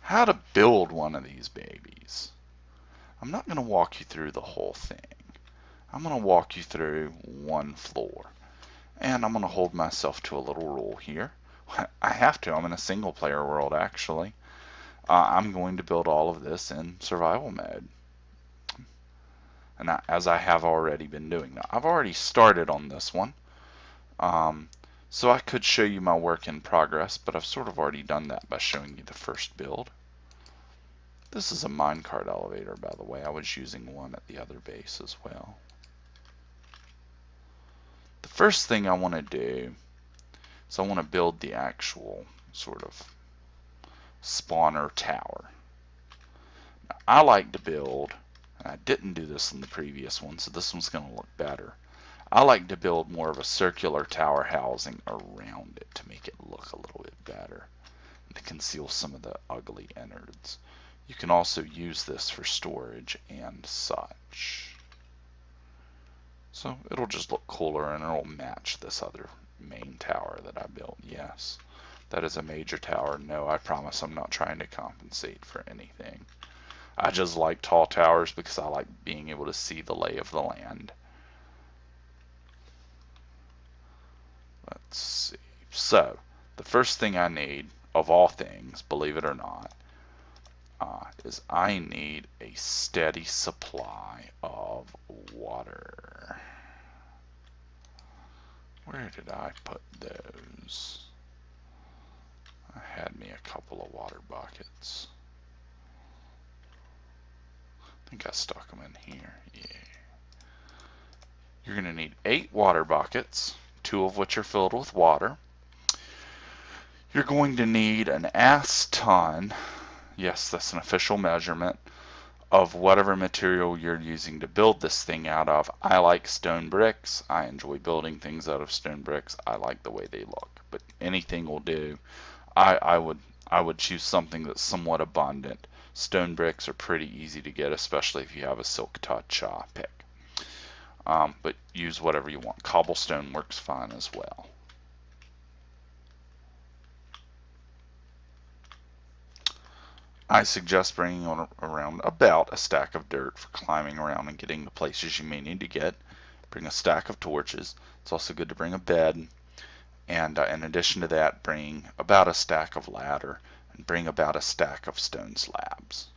how to build one of these babies. I'm not going to walk you through the whole thing. I'm going to walk you through one floor. And I'm going to hold myself to a little rule here. I have to. I'm in a single player world, actually. I'm going to build all of this in survival mode. And as I have already been doing. Now, I've already started on this one. So I could show you my work in progress, but I've sort of already done that by showing you the first build. This is a minecart elevator, by the way. I was using one at the other base as well. The first thing I want to do is I want to build the actual sort of spawner tower. Now, I like to build, and I didn't do this in the previous one, so this one's going to look better. I like to build more of a circular tower housing around it to make it look a little bit better and to conceal some of the ugly innards. You can also use this for storage and such. So it'll just look cooler and it'll match this other main tower that I built. Yes, that is a major tower. No, I promise I'm not trying to compensate for anything. I just like tall towers because I like being able to see the lay of the land. Let's see. So, the first thing I need, of all things, believe it or not, is I need a steady supply of water. Where did I put those? I had me a couple of water buckets. I think I stuck them in here. Yeah. You're going to need 8 water buckets, 2 of which are filled with water. You're going to need an ass ton, yes, that's an official measurement, of whatever material you're using to build this thing out of. I like stone bricks. I enjoy building things out of stone bricks. I like the way they look, but anything will do. I would choose something that's somewhat abundant. Stone bricks are pretty easy to get, especially if you have a silk touch pick. But use whatever you want. Cobblestone works fine as well. I suggest bringing around about a stack of dirt for climbing around and getting the places you may need to get. Bring a stack of torches. It's also good to bring a bed. And in addition to that, bring about a stack of ladder and bring about a stack of stone slabs.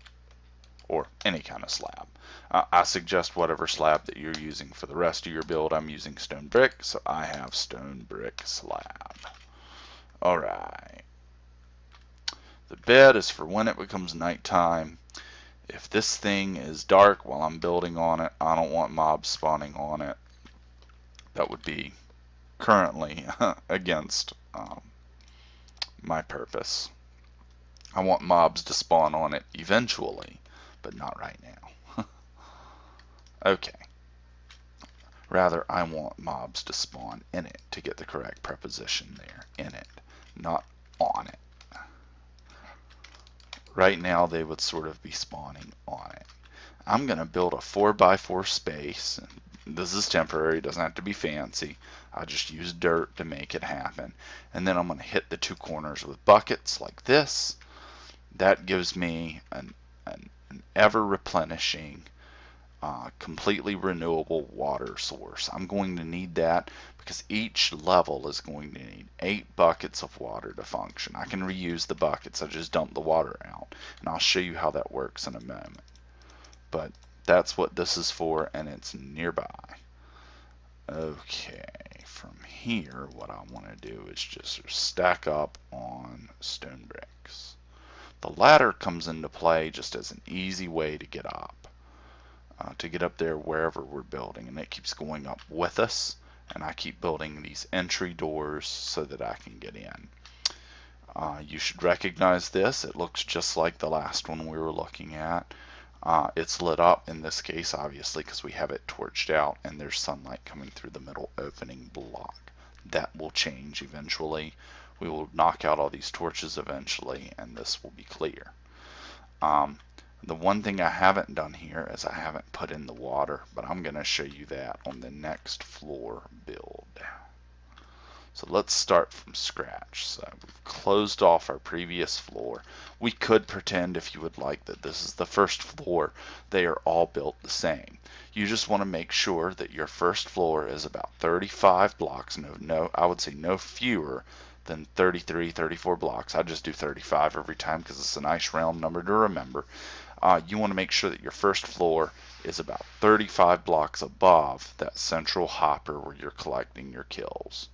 Or any kind of slab. I suggest whatever slab that you're using for the rest of your build. I'm using stone brick, so I have stone brick slab. Alright. The bed is for when it becomes nighttime. If this thing is dark while I'm building on it, I don't want mobs spawning on it. That would be currently against my purpose. I want mobs to spawn on it eventually, but not right now. Okay. Rather, I want mobs to spawn in it to get the correct preposition there. In it, not on it. Right now they would sort of be spawning on it. I'm going to build a 4x4 space. This is temporary, it doesn't have to be fancy. I just use dirt to make it happen. And then I'm going to hit the 2 corners with buckets like this. That gives me an ever replenishing, completely renewable water source. I'm going to need that because each level is going to need 8 buckets of water to function. I can reuse the buckets, I just dump the water out. And I'll show you how that works in a moment. But that's what this is for, and it's nearby. Okay, from here what I want to do is just stack up on stone bricks. The ladder comes into play just as an easy way to get up. To get up there wherever we're building, and it keeps going up with us, and I keep building these entry doors so that I can get in. You should recognize this. It looks just like the last one we were looking at. It's lit up in this case, obviously, because we have it torched out, and there's sunlight coming through the middle opening block. That will change eventually. We will knock out all these torches eventually, and this will be clear. The one thing I haven't done here is I haven't put in the water, but I'm going to show you that on the next floor build. So let's start from scratch. So we've closed off our previous floor. We could pretend, if you would like, that this is the first floor. They are all built the same. You just want to make sure that your first floor is about 35 blocks. I would say no fewer than 33, 34 blocks. I just do 35 every time because it's a nice round number to remember. You want to make sure that your first floor is about 35 blocks above that central hopper where you're collecting your kills.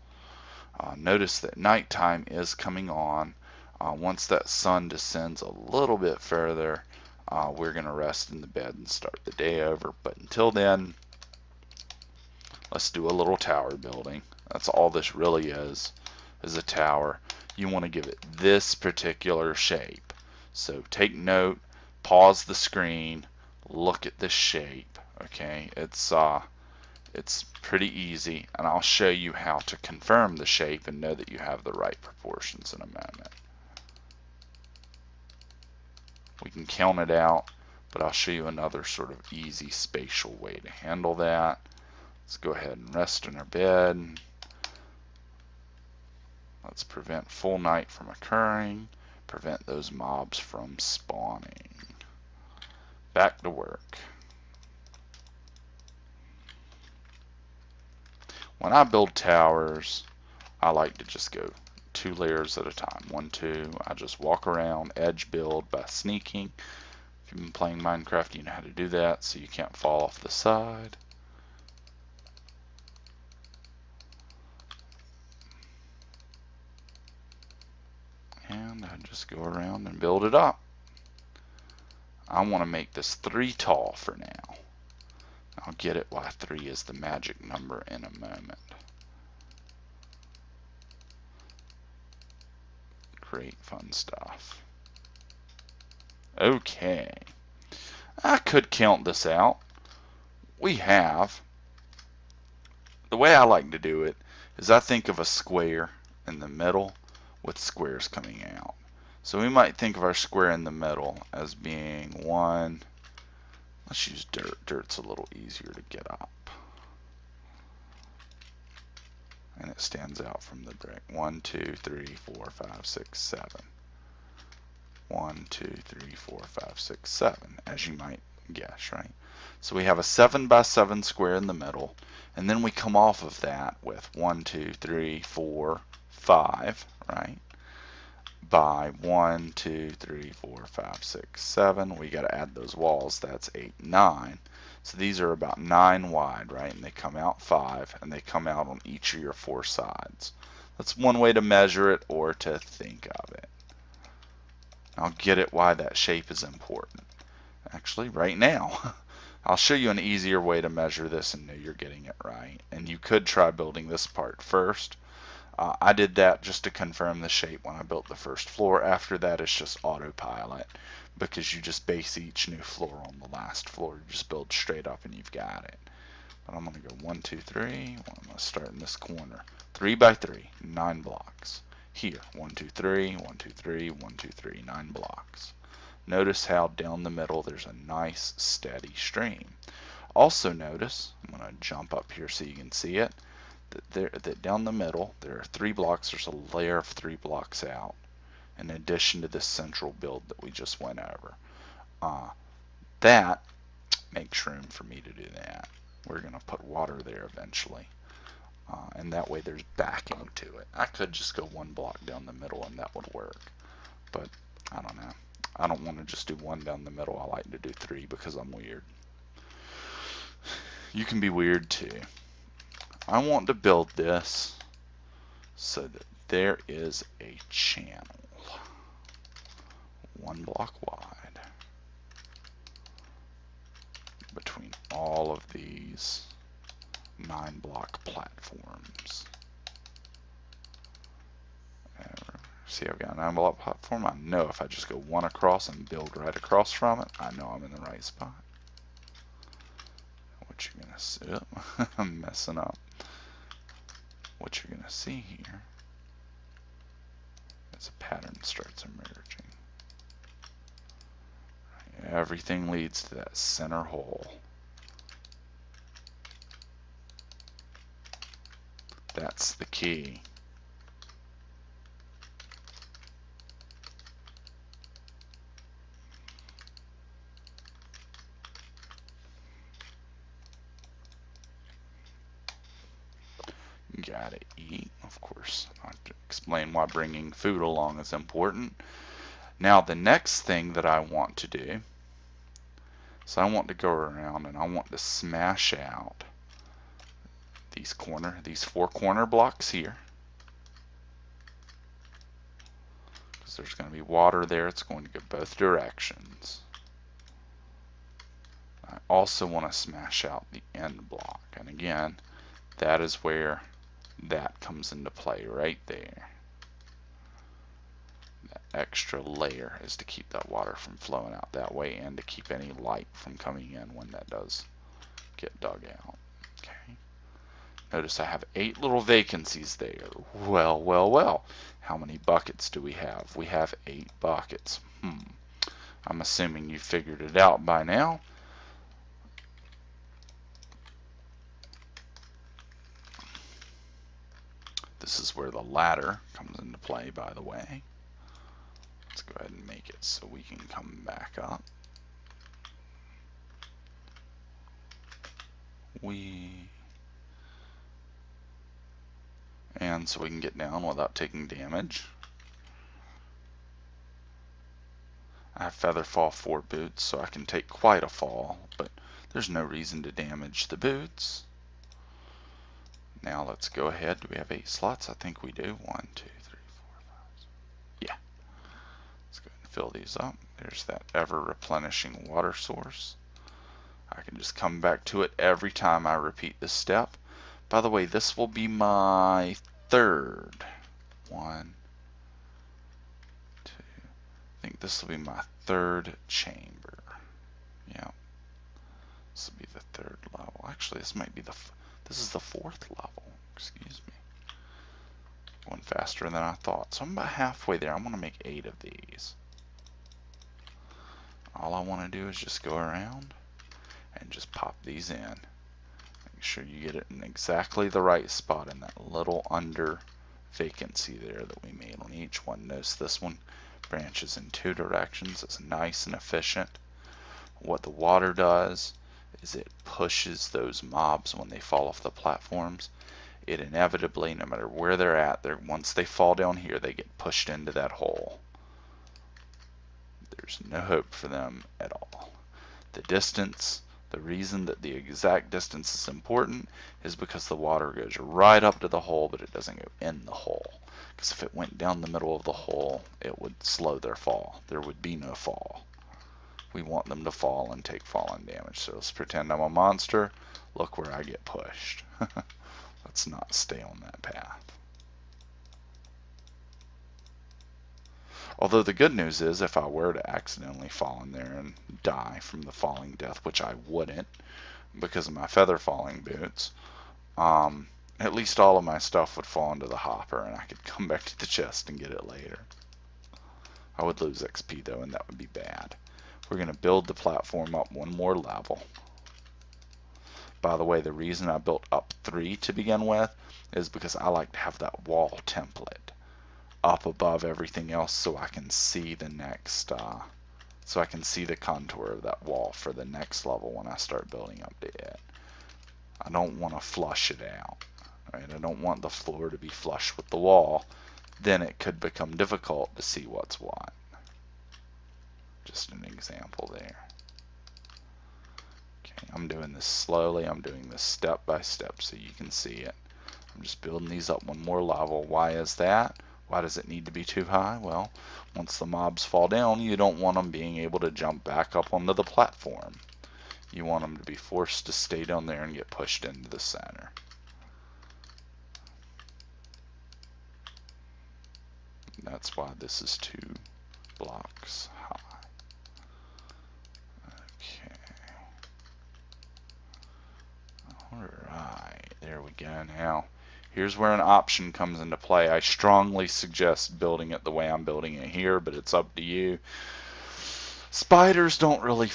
Notice that nighttime is coming on. Once that sun descends a little bit further, we're going to rest in the bed and start the day over. But until then, let's do a little tower building. That's all this really is a tower. You want to give it this particular shape. So take note, pause the screen, look at this shape. Okay, it's pretty easy, and I'll show you how to confirm the shape and know that you have the right proportions in a moment. We can count it out, but I'll show you another sort of easy spatial way to handle that. Let's go ahead and rest in our bed. Let's prevent full night from occurring, prevent those mobs from spawning. Back to work. When I build towers, I like to just go 2 layers at a time. 1, 2. I just walk around, edge build by sneaking. If you've been playing Minecraft, you know how to do that so you can't fall off the side. And I just go around and build it up. I want to make this 3 tall for now. I'll get it why 3 is the magic number in a moment. Great fun stuff. Okay. I could count this out. We have, the way I like to do it is I think of a square in the middle with squares coming out. So we might think of our square in the middle as being 1. Let's use dirt. Dirt's a little easier to get up. And it stands out from the brick. 1, 2, 3, 4, 5, 6, 7. 1, 2, 3, 4, 5, 6, 7, as you might guess, right? So we have a 7 by 7 square in the middle, and then we come off of that with 1, 2, 3, 4, 5, right? By 1, 2, 3, 4, 5, 6, 7. We got to add those walls. That's 8, 9. So these are about 9 wide, right? And they come out 5, and they come out on each of your 4 sides. That's one way to measure it or to think of it. I'll get it why that shape is important. Actually, right now, I'll show you an easier way to measure this and know you're getting it right. And you could try building this part first. I did that just to confirm the shape when I built the first floor. After that, it's just autopilot because you just base each new floor on the last floor. You just build straight up and you've got it. But I'm going to go 1, 2, 3. I'm going to start in this corner. 3 by 3, 9 blocks. Here, 1, 2, 3, 1, 2, 3, 1, 2, 3, 9 blocks. Notice how down the middle there's a nice steady stream. Also notice, I'm going to jump up here so you can see it, that down the middle there are 3 blocks. There's a layer of 3 blocks out in addition to this central build that we just went over. That makes room for me to do that. We're going to put water there eventually. And that way there's backing to it. I could just go 1 block down the middle and that would work. But I don't know. I don't want to just do 1 down the middle. I like to do 3 because I'm weird. You can be weird too. I want to build this so that there is a channel 1 block wide between all of these 9 block platforms. See, I've got a 9 block platform. I know if I just go 1 across and build right across from it, I know I'm in the right spot. What you're gonna see, I'm messing up. What you're gonna see here is a pattern starts emerging. Everything leads to that center hole. That's the key. gotta eat, of course. I have to explain why bringing food along is important. Now the next thing that I want to do, so I want to go around and I want to smash out these 4 corner blocks here. Because there's going to be water there, it's going to go both directions. I also want to smash out the end block, and again, that is where that comes into play right there. That extra layer is to keep that water from flowing out that way and to keep any light from coming in when that does get dug out. Okay. Notice I have 8 little vacancies there. Well, well, well. How many buckets do we have? We have 8 buckets. I'm assuming you figured it out by now. This is where the ladder comes into play, by the way. Let's go ahead and make it so we can come back up. And so we can get down without taking damage. I have Featherfall 4 boots, so I can take quite a fall, but there's no reason to damage the boots. Now let's go ahead. Do we have 8 slots? I think we do. 1, 2, 3, 4, 5. Yeah. Let's go ahead and fill these up. There's that ever replenishing water source. I can just come back to it every time I repeat this step. By the way, this will be my 3rd. 1, 2. I think this will be my 3rd chamber. Yeah. This will be the 3rd level. Actually, this might be this is the 4th level. Excuse me. Going faster than I thought. So I'm about halfway there. I'm going to make 8 of these. All I want to do is just go around and just pop these in. Make sure you get it in exactly the right spot in that little under vacancy there that we made on each one. Notice this one branches in 2 directions. It's nice and efficient. What the water does is it pushes those mobs when they fall off the platforms. It inevitably, no matter where they're at, once they fall down here, they get pushed into that hole. There's no hope for them at all. The distance, the reason that the exact distance is important is because the water goes right up to the hole, but it doesn't go in the hole. Because if it went down the middle of the hole, it would slow their fall. There would be no fall. We want them to fall and take falling damage. So let's pretend I'm a monster. Look where I get pushed. Let's not stay on that path. Although the good news is, if I were to accidentally fall in there and die from the falling death, which I wouldn't because of my feather falling boots, at least all of my stuff would fall into the hopper and I could come back to the chest and get it later. I would lose XP though, and that would be bad. We're going to build the platform up 1 more level. By the way, the reason I built up 3 to begin with is because I like to have that wall template up above everything else so I can see the next, so I can see the contour of that wall for the next level when I start building up to it. I don't want to flush it out. Right? I don't want the floor to be flush with the wall. Then it could become difficult to see what's what. Just an example there. Okay, I'm doing this slowly. I'm doing this step by step so you can see it. I'm just building these up 1 more level. Why is that? Why does it need to be too high? Well, once the mobs fall down, you don't want them being able to jump back up onto the platform. You want them to be forced to stay down there and get pushed into the center. That's why this is 2 blocks high. Alright, there we go. Now, here's where an option comes into play. I strongly suggest building it the way I'm building it here, but it's up to you. Spiders don't really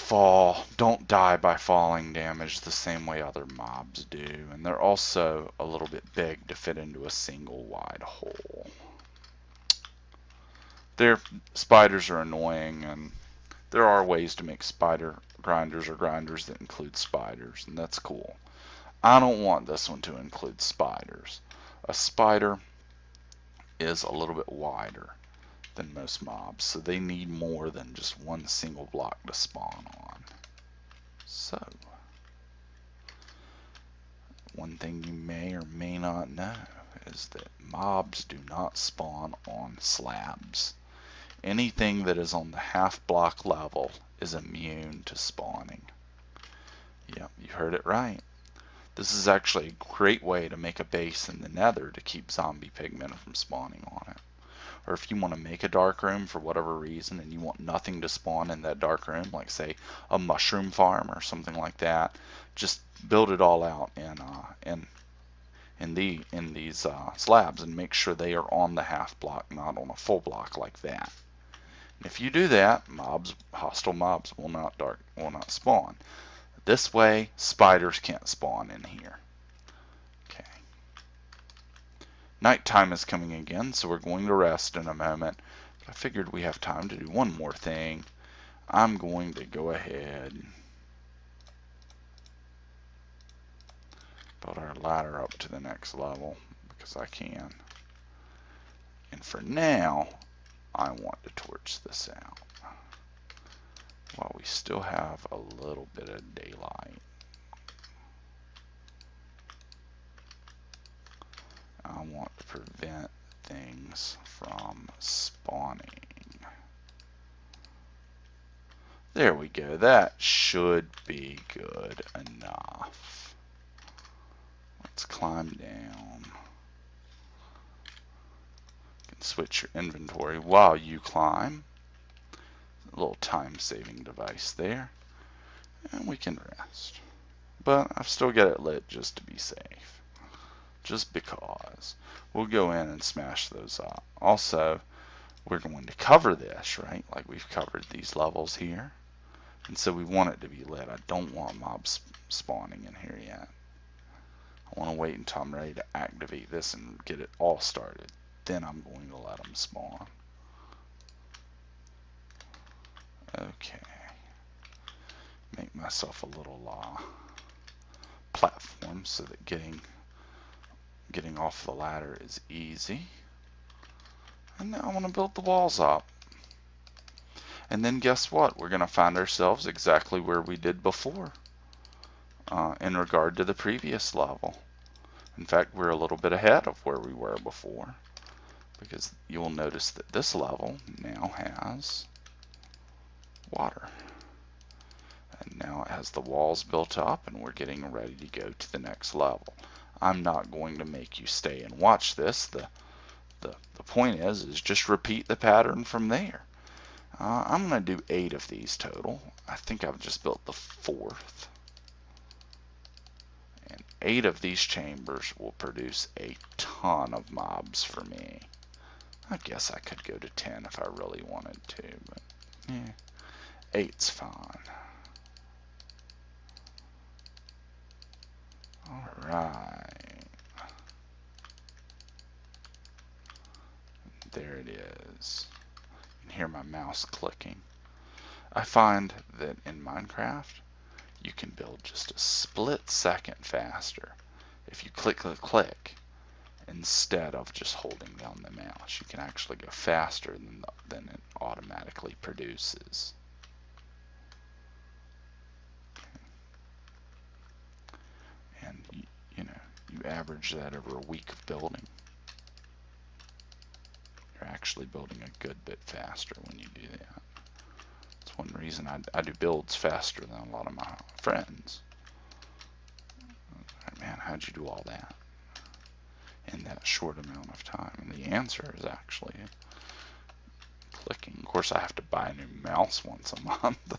don't die by falling damage the same way other mobs do, and they're also a little bit big to fit into a single wide hole. Spiders are annoying, and there are ways to make spider grinders or grinders that include spiders, and that's cool. I don't want this one to include spiders, A spider is a little bit wider than most mobs, so they need more than just one single block to spawn on. So, one thing you may or may not know is that mobs do not spawn on slabs. Anything that is on the half block level is immune to spawning. Yep, you heard it right. This is actually a great way to make a base in the nether to keep zombie pigmen from spawning on it. Or if you want to make a dark room for whatever reason and you want nothing to spawn in that dark room, like say a mushroom farm or something like that, just build it all out in these slabs and make sure they are on the half block, not on a full block like that. And if you do that, hostile mobs will not spawn. This way, spiders can't spawn in here. Okay. Nighttime is coming again, so we're going to rest in a moment. But I figured we have time to do one more thing. I'm going to go ahead and build our ladder up to the next level because I can. And for now, I want to torch this out while we still have a little bit of daylight. I want to prevent things from spawning. There we go. That should be good enough. Let's climb down. You can switch your inventory while you climb. A little time-saving device there. And we can rest. But I've still got it lit just to be safe. Just because. We'll go in and smash those up. Also, we're going to cover this, right? Like we've covered these levels here. And so we want it to be lit. I don't want mobs spawning in here yet. I want to wait until I'm ready to activate this and get it all started. Then I'm going to let them spawn. Okay. Make myself a little platform so that getting off the ladder is easy. And now I want to build the walls up. And then guess what? We're going to find ourselves exactly where we did before in regard to the previous level. In fact, we're a little bit ahead of where we were before because you'll notice that this level now has water. And now it has the walls built up and we're getting ready to go to the next level. I'm not going to make you stay and watch this. The point is just repeat the pattern from there. I'm going to do 8 of these total. I think I've just built the 4th. And 8 of these chambers will produce a ton of mobs for me. I guess I could go to 10 if I really wanted to, but yeah, 8's fine. Alright. There it is. You can hear my mouse clicking. I find that in Minecraft, you can build just a split second faster if you click instead of just holding down the mouse. You can actually go faster than it automatically produces. And you average that over a week of building. You're actually building a good bit faster when you do that. That's one reason I do builds faster than a lot of my friends. Man, how'd you do all that in that short amount of time? And the answer is actually clicking. Of course, I have to buy a new mouse once a month.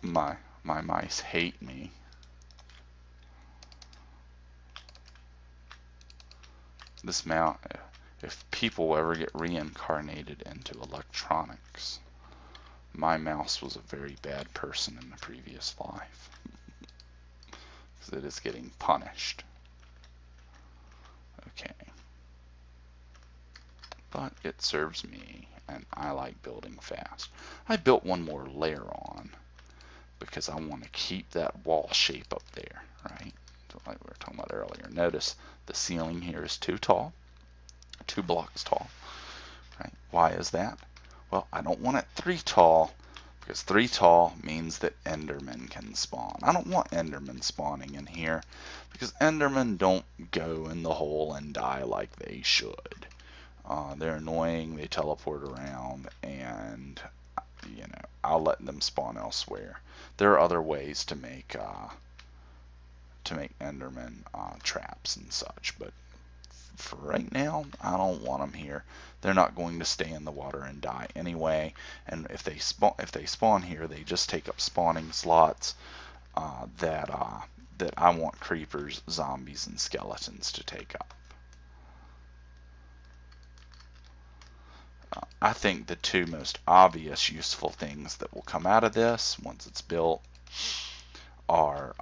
My mice hate me. This mouse, if people ever get reincarnated into electronics, my mouse was a very bad person in the previous life. Because it is getting punished. Okay. But it serves me, and I like building fast. I built one more layer on because I want to keep that wall shape up there, right? like we were talking about earlier. Notice the ceiling here is too tall, 2 blocks tall. Right? Why is that? Well, I don't want it 3 tall, because 3 tall means that Endermen can spawn. I don't want Endermen spawning in here, because Endermen don't go in the hole and die like they should. They're annoying, they teleport around, and I'll let them spawn elsewhere. There are other ways to make Enderman traps and such, but for right now, I don't want them here. They're not going to stay in the water and die anyway. And if they spawn here, they just take up spawning slots that I want creepers, zombies, and skeletons to take up. I think the 2 most obvious useful things that will come out of this once it's built are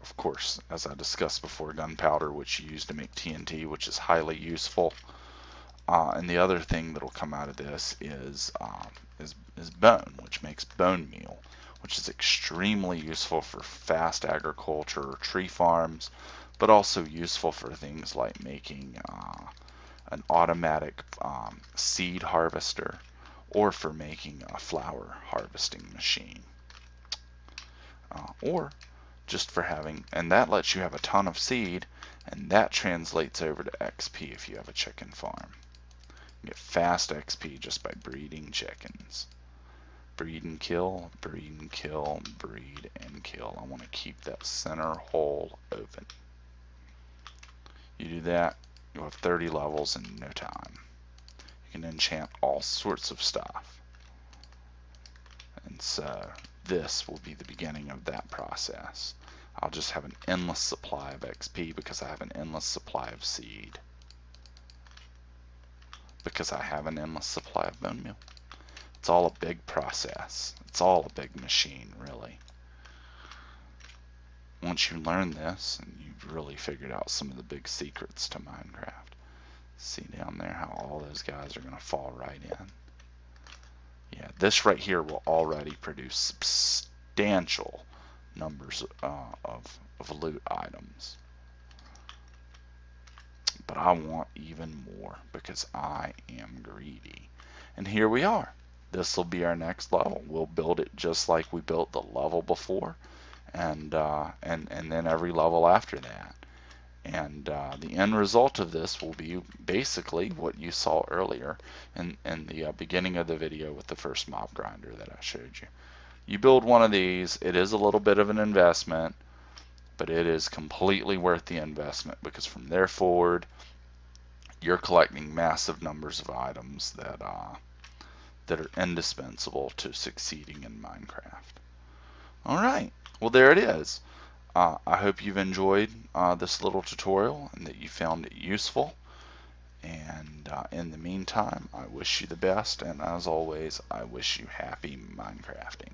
of course, as I discussed before, gunpowder, which you use to make TNT, which is highly useful. And the other thing that will come out of this is bone, which makes bone meal, which is extremely useful for fast agriculture or tree farms, but also useful for things like making an automatic seed harvester, or for making a flower harvesting machine, or just for having, and that lets you have a ton of seed, and that translates over to XP if you have a chicken farm. You get fast XP just by breeding chickens. Breed and kill, breed and kill, breed and kill. I want to keep that center hole open. You do that, you'll have 30 levels in no time. You can enchant all sorts of stuff. And so this will be the beginning of that process. I'll just have an endless supply of XP because I have an endless supply of seed. Because I have an endless supply of bone meal. It's all a big process. It's all a big machine, really. Once you learn this, and you've really figured out some of the big secrets to Minecraft. See down there how all those guys are going to fall right in. Yeah, this right here will already produce substantial numbers of loot items. But I want even more because I am greedy. And here we are. This will be our next level. We'll build it just like we built the level before, and then every level after that. And the end result of this will be basically what you saw earlier in the beginning of the video with the first mob grinder that I showed you. You build one of these, it is a little bit of an investment, but it is completely worth the investment because from there forward, you're collecting massive numbers of items that are indispensable to succeeding in Minecraft. Alright, well there it is. I hope you've enjoyed this little tutorial and that you found it useful. And in the meantime, I wish you the best, and as always, I wish you happy Minecrafting.